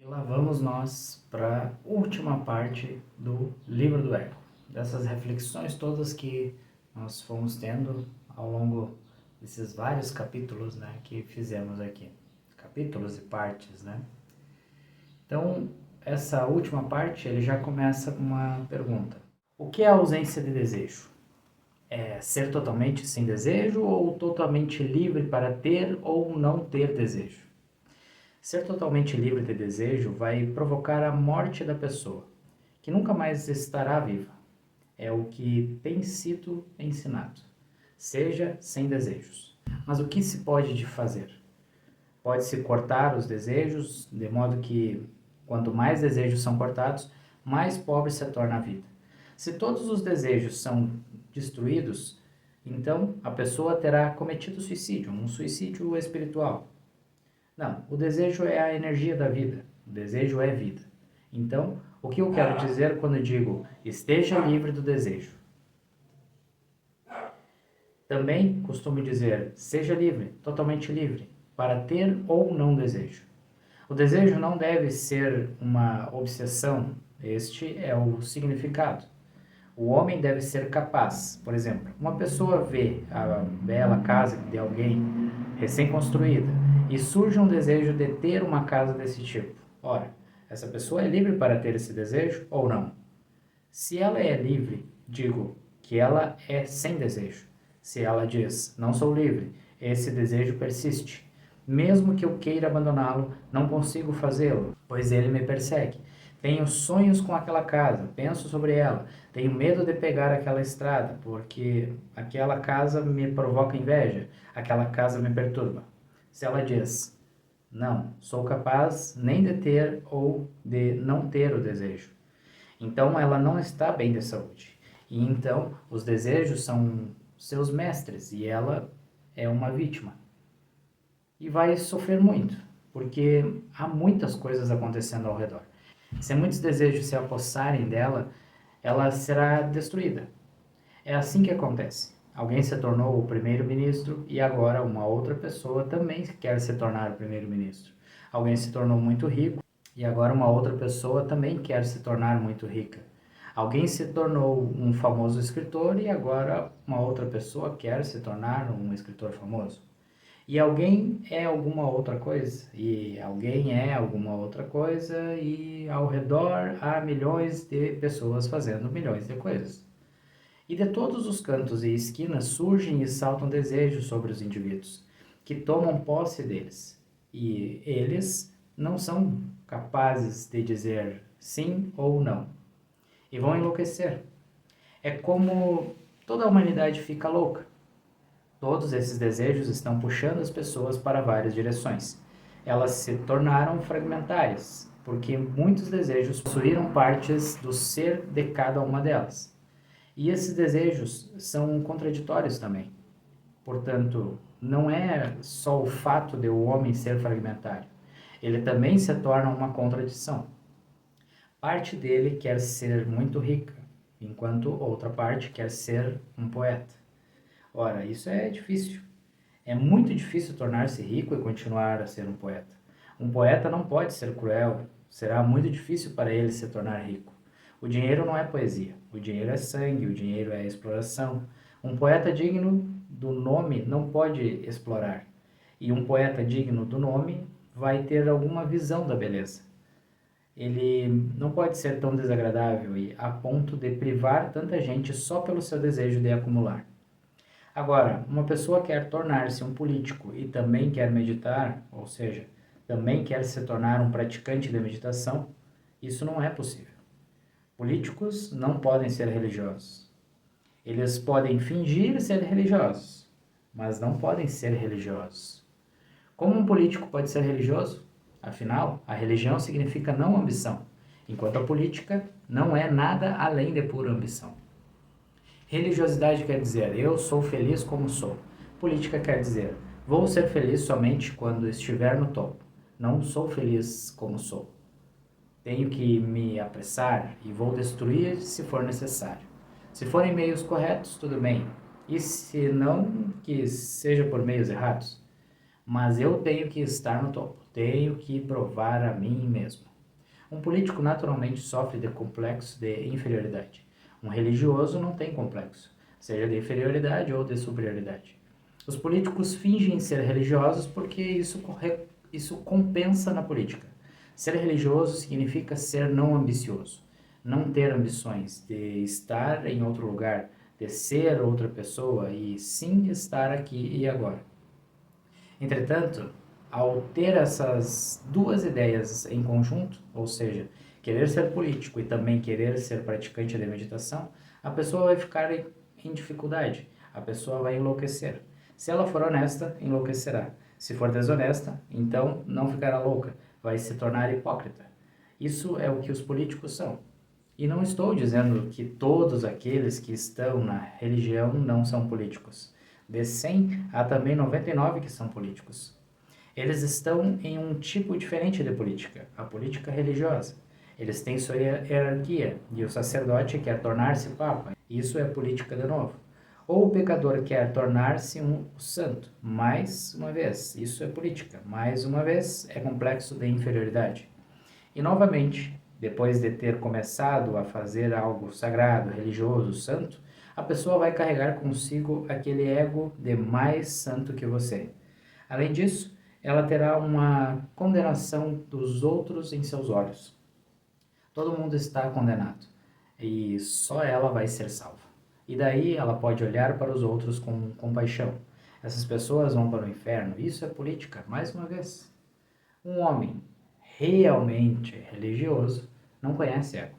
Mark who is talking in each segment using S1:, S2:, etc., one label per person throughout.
S1: E lá vamos nós para a última parte do livro do Ego, dessas reflexões todas que nós fomos tendo ao longo desses vários capítulos, né, que fizemos aqui. Capítulos e partes, né? Então, essa última parte, ele já começa com uma pergunta. O que é a ausência de desejo? É ser totalmente sem desejo ou totalmente livre para ter ou não ter desejo? Ser totalmente livre de desejo vai provocar a morte da pessoa, que nunca mais estará viva. É o que tem sido ensinado. Seja sem desejos. Mas o que se pode fazer? Pode-se cortar os desejos, de modo que, quanto mais desejos são cortados, mais pobre se torna a vida. Se todos os desejos são destruídos, então a pessoa terá cometido suicídio, um suicídio espiritual. Não, o desejo é a energia da vida. O desejo é vida. Então, o que eu quero dizer quando digo esteja livre do desejo? Também costumo dizer seja livre, totalmente livre, para ter ou não desejo. O desejo não deve ser uma obsessão, este é o significado. O homem deve ser capaz, por exemplo, uma pessoa vê a bela casa de alguém recém-construída e surge um desejo de ter uma casa desse tipo. Ora, essa pessoa é livre para ter esse desejo ou não? Se ela é livre, digo que ela é sem desejo. Se ela diz, não sou livre, esse desejo persiste. Mesmo que eu queira abandoná-lo, não consigo fazê-lo, pois ele me persegue. Tenho sonhos com aquela casa, penso sobre ela, tenho medo de pegar aquela estrada, porque aquela casa me provoca inveja, aquela casa me perturba. Se ela diz, não, sou capaz nem de ter ou de não ter o desejo, então ela não está bem de saúde. E então os desejos são seus mestres e ela é uma vítima. E vai sofrer muito, porque há muitas coisas acontecendo ao redor. Se muitos desejos se apossarem dela, ela será destruída. É assim que acontece. Alguém se tornou o primeiro-ministro e agora uma outra pessoa também quer se tornar o primeiro-ministro. Alguém se tornou muito rico e agora uma outra pessoa também quer se tornar muito rica. Alguém se tornou um famoso escritor e agora uma outra pessoa quer se tornar um escritor famoso. E alguém é alguma outra coisa, e alguém é alguma outra coisa, e ao redor há milhões de pessoas fazendo milhões de coisas. E de todos os cantos e esquinas surgem e saltam desejos sobre os indivíduos, que tomam posse deles. E eles não são capazes de dizer sim ou não. E vão enlouquecer. É como toda a humanidade fica louca. Todos esses desejos estão puxando as pessoas para várias direções. Elas se tornaram fragmentárias, porque muitos desejos possuíram partes do ser de cada uma delas. E esses desejos são contraditórios também. Portanto, não é só o fato de o homem ser fragmentário. Ele também se torna uma contradição. Parte dele quer ser muito rica, enquanto outra parte quer ser um poeta. Ora, isso é difícil. É muito difícil tornar-se rico e continuar a ser um poeta. Um poeta não pode ser cruel, será muito difícil para ele se tornar rico. O dinheiro não é poesia, o dinheiro é sangue, o dinheiro é exploração. Um poeta digno do nome não pode explorar, e um poeta digno do nome vai ter alguma visão da beleza. Ele não pode ser tão desagradável e a ponto de privar tanta gente só pelo seu desejo de acumular. Agora, uma pessoa quer tornar-se um político e também quer meditar, ou seja, também quer se tornar um praticante de meditação, isso não é possível. Políticos não podem ser religiosos. Eles podem fingir ser religiosos, mas não podem ser religiosos. Como um político pode ser religioso? Afinal, a religião significa não ambição, enquanto a política não é nada além de pura ambição. Religiosidade quer dizer eu sou feliz como sou. Política quer dizer vou ser feliz somente quando estiver no topo. Não sou feliz como sou. Tenho que me apressar e vou destruir se for necessário. Se forem meios corretos, tudo bem. E se não, que seja por meios errados. Mas eu tenho que estar no topo. Tenho que provar a mim mesmo. Um político naturalmente sofre de complexo de inferioridade. Um religioso não tem complexo, seja de inferioridade ou de superioridade. Os políticos fingem ser religiosos porque isso compensa na política. Ser religioso significa ser não ambicioso, não ter ambições de estar em outro lugar, de ser outra pessoa e sim estar aqui e agora. Entretanto, ao ter essas duas ideias em conjunto, ou seja, querer ser político e também querer ser praticante de meditação, a pessoa vai ficar em dificuldade, a pessoa vai enlouquecer. Se ela for honesta, enlouquecerá. Se for desonesta, então não ficará louca, vai se tornar hipócrita. Isso é o que os políticos são. E não estou dizendo que todos aqueles que estão na religião não são políticos. De 100, há também 99 que são políticos. Eles estão em um tipo diferente de política, a política religiosa. Eles têm sua hierarquia e o sacerdote quer tornar-se papa. Isso é política de novo. Ou o pecador quer tornar-se um santo. Mais uma vez, isso é política. Mais uma vez, é complexo de inferioridade. E novamente, depois de ter começado a fazer algo sagrado, religioso, santo, a pessoa vai carregar consigo aquele ego de mais santo que você. Além disso, ela terá uma condenação dos outros em seus olhos. Todo mundo está condenado e só ela vai ser salva. E daí ela pode olhar para os outros com compaixão. Essas pessoas vão para o inferno. Isso é política, mais uma vez. Um homem realmente religioso não conhece ego.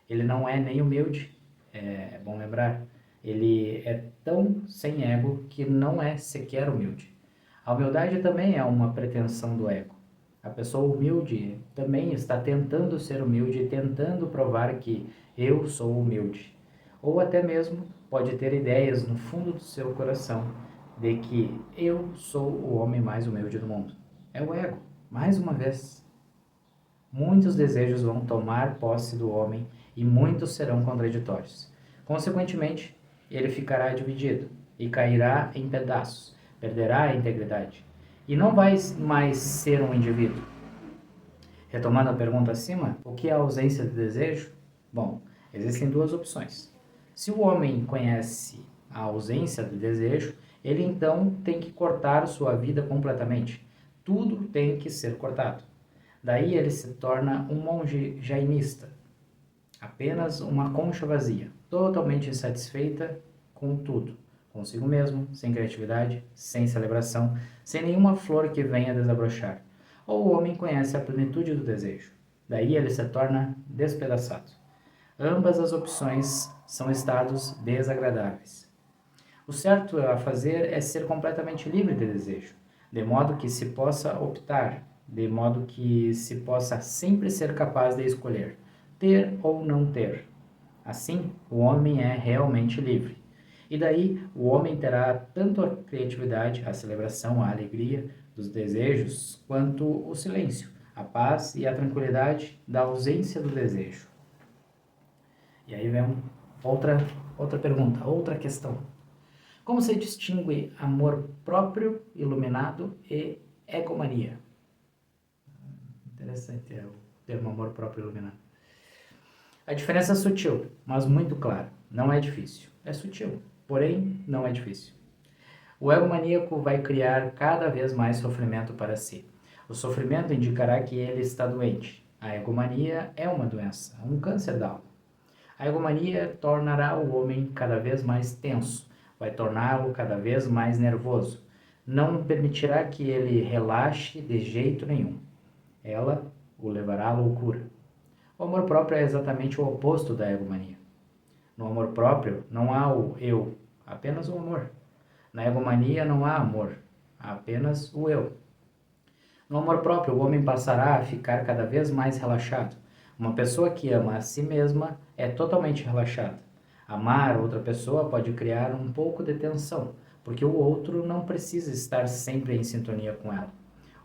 S1: Ele não é nem humilde, é bom lembrar. Ele é tão sem ego que não é sequer humilde. A humildade também é uma pretensão do ego. A pessoa humilde também está tentando ser humilde, tentando provar que eu sou humilde. Ou até mesmo pode ter ideias no fundo do seu coração de que eu sou o homem mais humilde do mundo. É o ego, mais uma vez. Muitos desejos vão tomar posse do homem e muitos serão contraditórios. Consequentemente, ele ficará dividido e cairá em pedaços, perderá a integridade e não vai mais ser um indivíduo. Retomando a pergunta acima, o que é a ausência de desejo? Bom, existem duas opções. Se o homem conhece a ausência de desejo, ele então tem que cortar sua vida completamente. Tudo tem que ser cortado. Daí ele se torna um monge jainista, apenas uma concha vazia, totalmente insatisfeita com tudo, consigo mesmo, sem criatividade, sem celebração, sem nenhuma flor que venha desabrochar. Ou o homem conhece a plenitude do desejo, daí ele se torna despedaçado. Ambas as opções são estados desagradáveis. O certo a fazer é ser completamente livre de desejo, de modo que se possa optar, de modo que se possa sempre ser capaz de escolher, ter ou não ter. Assim, o homem é realmente livre. E daí, o homem terá tanto a criatividade, a celebração, a alegria dos desejos, quanto o silêncio, a paz e a tranquilidade da ausência do desejo. E aí vem outra pergunta, outra questão. Como se distingue amor próprio, iluminado e egomania? Interessante é o termo amor próprio iluminado. A diferença é sutil, mas muito clara. Não é difícil. É sutil, porém não é difícil. O egomaníaco vai criar cada vez mais sofrimento para si. O sofrimento indicará que ele está doente. A egomania é uma doença, um câncer da alma. A egomania tornará o homem cada vez mais tenso, vai torná-lo cada vez mais nervoso. Não permitirá que ele relaxe de jeito nenhum. Ela o levará à loucura. O amor próprio é exatamente o oposto da egomania. No amor próprio não há o eu, apenas o amor. Na egomania não há amor, há apenas o eu. No amor próprio, o homem passará a ficar cada vez mais relaxado. Uma pessoa que ama a si mesma é totalmente relaxada. Amar outra pessoa pode criar um pouco de tensão, porque o outro não precisa estar sempre em sintonia com ela.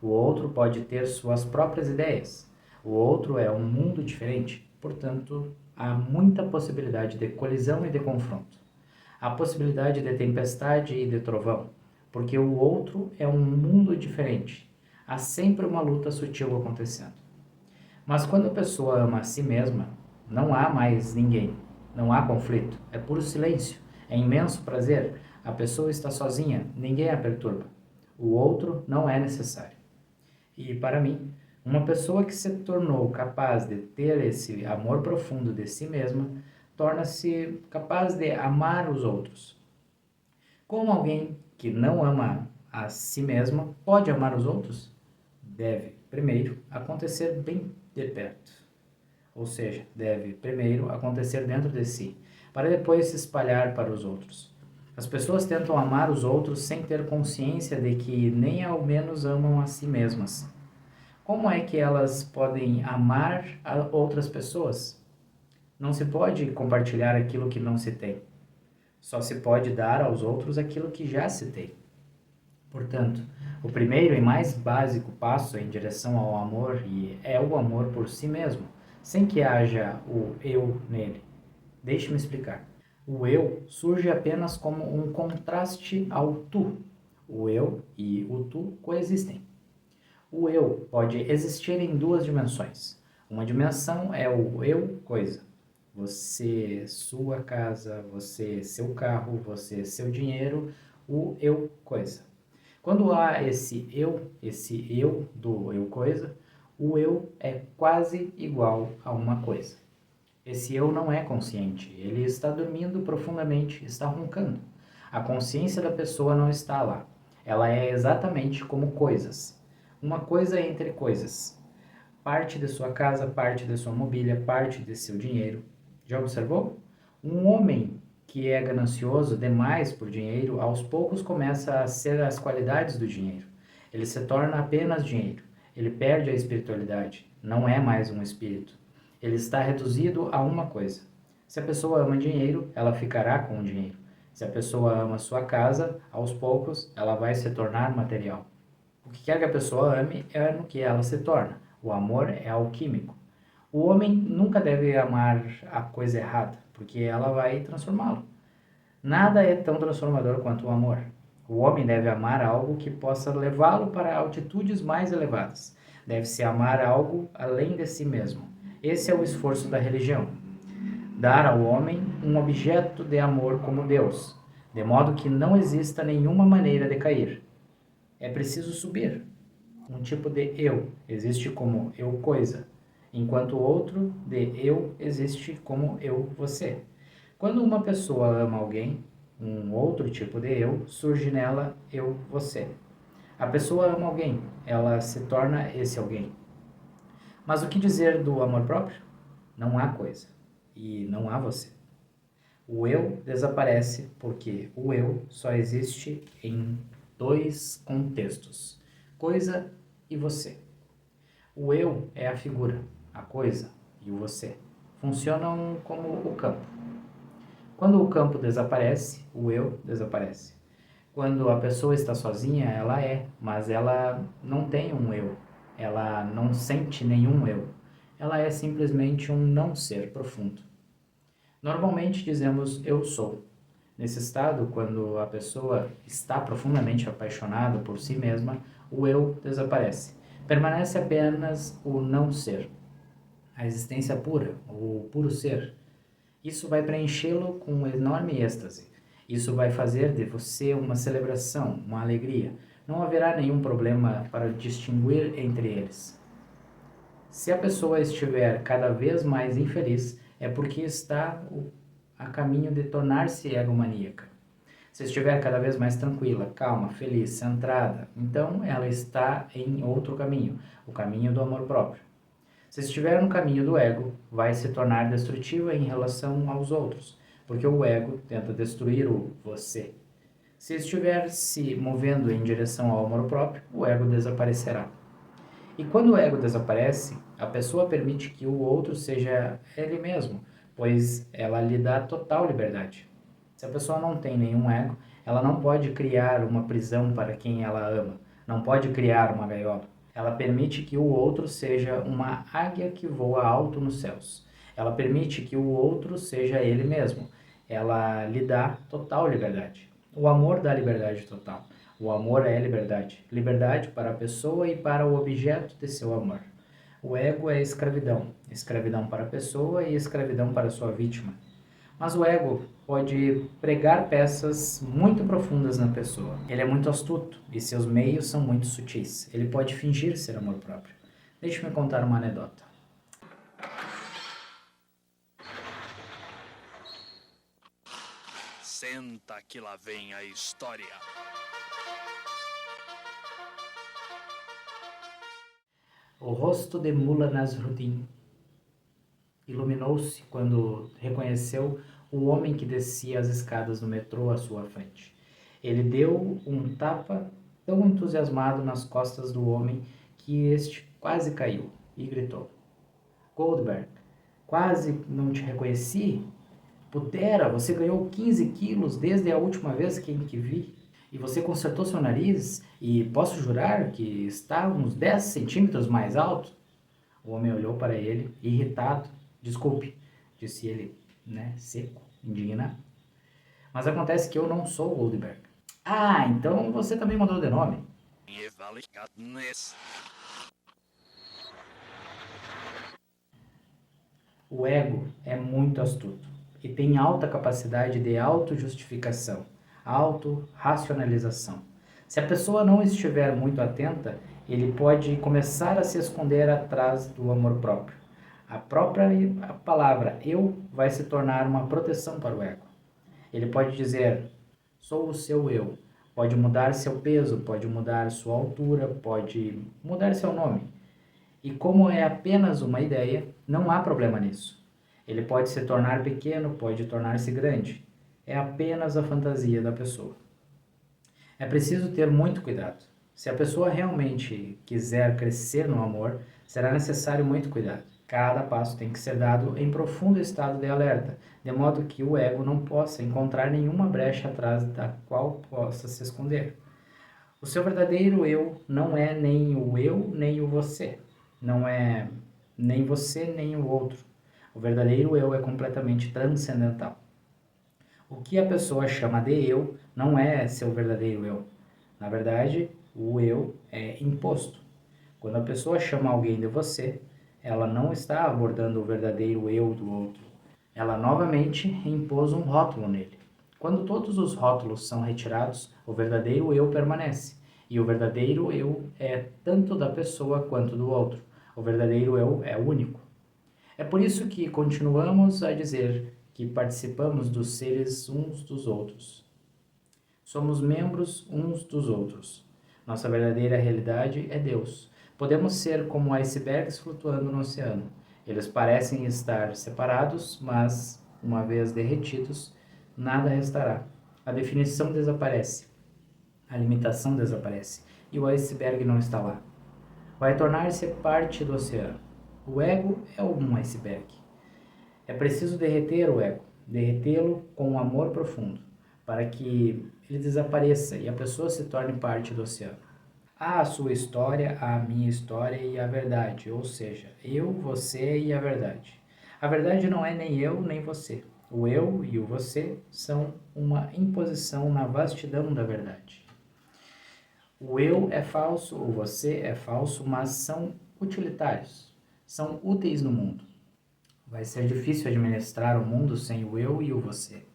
S1: O outro pode ter suas próprias ideias. O outro é um mundo diferente, portanto, há muita possibilidade de colisão e de confronto. Há possibilidade de tempestade e de trovão, porque o outro é um mundo diferente. Há sempre uma luta sutil acontecendo. Mas quando a pessoa ama a si mesma, não há mais ninguém, não há conflito, é puro silêncio, é imenso prazer. A pessoa está sozinha, ninguém a perturba. O outro não é necessário. E para mim, uma pessoa que se tornou capaz de ter esse amor profundo de si mesma, torna-se capaz de amar os outros. Como alguém que não ama a si mesma pode amar os outros? Deve, primeiro, acontecer bem de perto. Ou seja, deve primeiro acontecer dentro de si, para depois se espalhar para os outros. As pessoas tentam amar os outros sem ter consciência de que nem ao menos amam a si mesmas. Como é que elas podem amar a outras pessoas? Não se pode compartilhar aquilo que não se tem. Só se pode dar aos outros aquilo que já se tem. Portanto, o primeiro e mais básico passo em direção ao amor é o amor por si mesmo, sem que haja o eu nele. Deixe-me explicar. O eu surge apenas como um contraste ao tu. O eu e o tu coexistem. O eu pode existir em duas dimensões. Uma dimensão é o eu coisa. Você, sua casa, você, seu carro, você, seu dinheiro, o eu coisa. Quando há esse eu do eu coisa, o eu é quase igual a uma coisa. Esse eu não é consciente, ele está dormindo profundamente, está roncando. A consciência da pessoa não está lá. Ela é exatamente como coisas. Uma coisa entre coisas. Parte de sua casa, parte de sua mobília, parte de seu dinheiro. Já observou? Um homem que é ganancioso demais por dinheiro, aos poucos começa a ser as qualidades do dinheiro. Ele se torna apenas dinheiro. Ele perde a espiritualidade. Não é mais um espírito. Ele está reduzido a uma coisa. Se a pessoa ama dinheiro, ela ficará com o dinheiro. Se a pessoa ama sua casa, aos poucos ela vai se tornar material. O que quer que a pessoa ame é no que ela se torna. O amor é alquímico. O homem nunca deve amar a coisa errada, porque ela vai transformá-lo. Nada é tão transformador quanto o amor. O homem deve amar algo que possa levá-lo para altitudes mais elevadas. Deve-se amar algo além de si mesmo. Esse é o esforço da religião. Dar ao homem um objeto de amor como Deus, de modo que não exista nenhuma maneira de cair. É preciso subir. Um tipo de eu existe como eu coisa, enquanto o outro de eu existe como eu você. Quando uma pessoa ama alguém, um outro tipo de eu surge nela eu você. A pessoa ama alguém, ela se torna esse alguém. Mas o que dizer do amor próprio? Não há coisa e não há você. O eu desaparece porque o eu só existe em dois contextos: coisa e você. O eu é a figura, a coisa e o você funcionam como o campo. Quando o campo desaparece, o eu desaparece. Quando a pessoa está sozinha, ela é, mas ela não tem um eu. Ela não sente nenhum eu. Ela é simplesmente um não ser profundo. Normalmente dizemos eu sou. Nesse estado, quando a pessoa está profundamente apaixonada por si mesma, o eu desaparece. Permanece apenas o não ser, a existência pura, o puro ser. Isso vai preenchê-lo com um enorme êxtase. Isso vai fazer de você uma celebração, uma alegria. Não haverá nenhum problema para distinguir entre eles. Se a pessoa estiver cada vez mais infeliz, é porque está a caminho de tornar-se egomaníaca. Se estiver cada vez mais tranquila, calma, feliz, centrada, então ela está em outro caminho, o caminho do amor próprio. Se estiver no caminho do ego, vai se tornar destrutiva em relação aos outros, porque o ego tenta destruir o você. Se estiver se movendo em direção ao amor próprio, o ego desaparecerá. E quando o ego desaparece, a pessoa permite que o outro seja ele mesmo, pois ela lhe dá total liberdade. Se a pessoa não tem nenhum ego, ela não pode criar uma prisão para quem ela ama, não pode criar uma gaiola. Ela permite que o outro seja uma águia que voa alto nos céus. Ela permite que o outro seja ele mesmo. Ela lhe dá total liberdade. O amor dá liberdade total. O amor é liberdade. Liberdade para a pessoa e para o objeto de seu amor. O ego é escravidão, escravidão para a pessoa e escravidão para a sua vítima. Mas o ego pode pregar peças muito profundas na pessoa. Ele é muito astuto e seus meios são muito sutis. Ele pode fingir ser amor próprio. Deixe-me contar uma anedota.
S2: Senta que lá vem a história.
S1: O rosto de Mullah Nasruddin iluminou-se quando reconheceu o homem que descia as escadas do metrô à sua frente. Ele deu um tapa tão entusiasmado nas costas do homem que este quase caiu e gritou: Goldberg, quase não te reconheci. Pudera, você ganhou 15 quilos desde a última vez que vi. E você consertou seu nariz e posso jurar que está uns 10 centímetros mais alto? O homem olhou para ele, irritado. Desculpe, disse ele, seco, indignado. Mas acontece que eu não sou Goldberg. Ah, então você também mudou de nome. O ego é muito astuto e tem alta capacidade de autojustificação, autorracionalização. Se a pessoa não estiver muito atenta, ele pode começar a se esconder atrás do amor próprio. A palavra eu vai se tornar uma proteção para o ego. Ele pode dizer, sou o seu eu. Pode mudar seu peso, pode mudar sua altura, pode mudar seu nome. E como é apenas uma ideia, não há problema nisso. Ele pode se tornar pequeno, pode tornar-se grande. É apenas a fantasia da pessoa. É preciso ter muito cuidado. Se a pessoa realmente quiser crescer no amor, será necessário muito cuidado. Cada passo tem que ser dado em profundo estado de alerta, de modo que o ego não possa encontrar nenhuma brecha atrás da qual possa se esconder. O seu verdadeiro eu não é nem o eu nem o você. Não é nem você nem o outro. O verdadeiro eu é completamente transcendental. O que a pessoa chama de eu não é seu verdadeiro eu. Na verdade, o eu é imposto. Quando a pessoa chama alguém de você, ela não está abordando o verdadeiro eu do outro. Ela novamente impôs um rótulo nele. Quando todos os rótulos são retirados, o verdadeiro eu permanece. E o verdadeiro eu é tanto da pessoa quanto do outro. O verdadeiro eu é único. É por isso que continuamos a dizer que participamos dos seres uns dos outros. Somos membros uns dos outros. Nossa verdadeira realidade é Deus. Podemos ser como icebergs flutuando no oceano. Eles parecem estar separados, mas, uma vez derretidos, nada restará. A definição desaparece. A limitação desaparece. E o iceberg não está lá. Vai tornar-se parte do oceano. O ego é um iceberg. É preciso derreter o ego, derretê-lo com um amor profundo, para que ele desapareça e a pessoa se torne parte do oceano. Há a sua história, a minha história e a verdade, ou seja, eu, você e a verdade. A verdade não é nem eu nem você. O eu e o você são uma imposição na vastidão da verdade. O eu é falso, o você é falso, mas são utilitários, são úteis no mundo. Vai ser difícil administrar o mundo sem o eu e o você.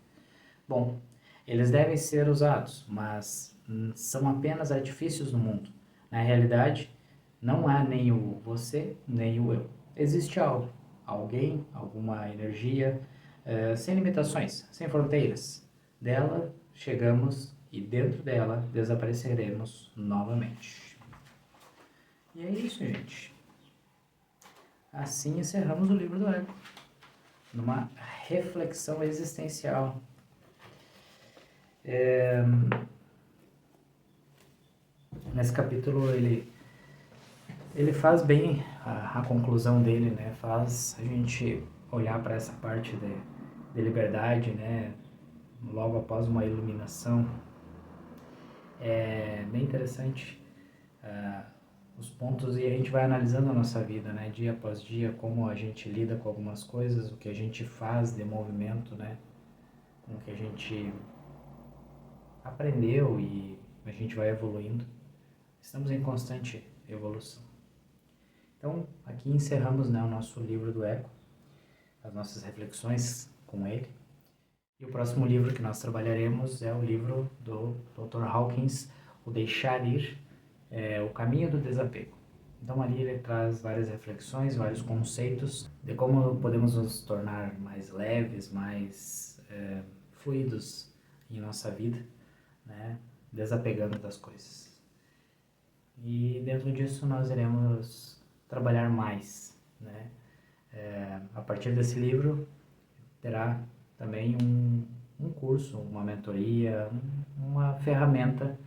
S1: Bom, eles devem ser usados, mas são apenas artifícios no mundo. Na realidade, não há nem o você, nem o eu. Existe algo, alguém, alguma energia, sem limitações, sem fronteiras. Dela chegamos e dentro dela desapareceremos novamente. E é isso, gente. Assim encerramos o livro do ego, numa reflexão existencial. Nesse capítulo ele faz bem a conclusão dele, né? Faz a gente olhar para essa parte de liberdade, né? Logo após uma iluminação. É bem interessante os pontos, e a gente vai analisando a nossa vida, né? Dia após dia, como a gente lida com algumas coisas, o que a gente faz de movimento, né? Com o que a gente aprendeu e a gente vai evoluindo. Estamos em constante evolução. Então, aqui encerramos, né, o nosso livro do ego, as nossas reflexões com ele. E o próximo livro que nós trabalharemos é o livro do Dr. Hawkins, O Deixar Ir, O Caminho do Desapego. Então ali ele traz várias reflexões, vários conceitos de como podemos nos tornar mais leves, mais fluidos em nossa vida, né? Desapegando das coisas. E dentro disso nós iremos trabalhar mais, né? A partir desse livro terá também um curso, uma mentoria, uma ferramenta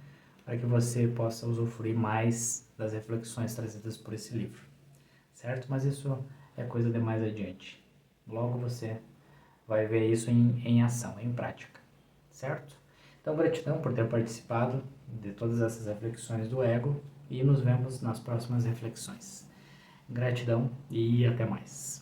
S1: para que você possa usufruir mais das reflexões trazidas por esse livro, certo? Mas isso é coisa de mais adiante. Logo você vai ver isso em ação, em prática, certo? Então, gratidão por ter participado de todas essas reflexões do ego e nos vemos nas próximas reflexões. Gratidão e até mais.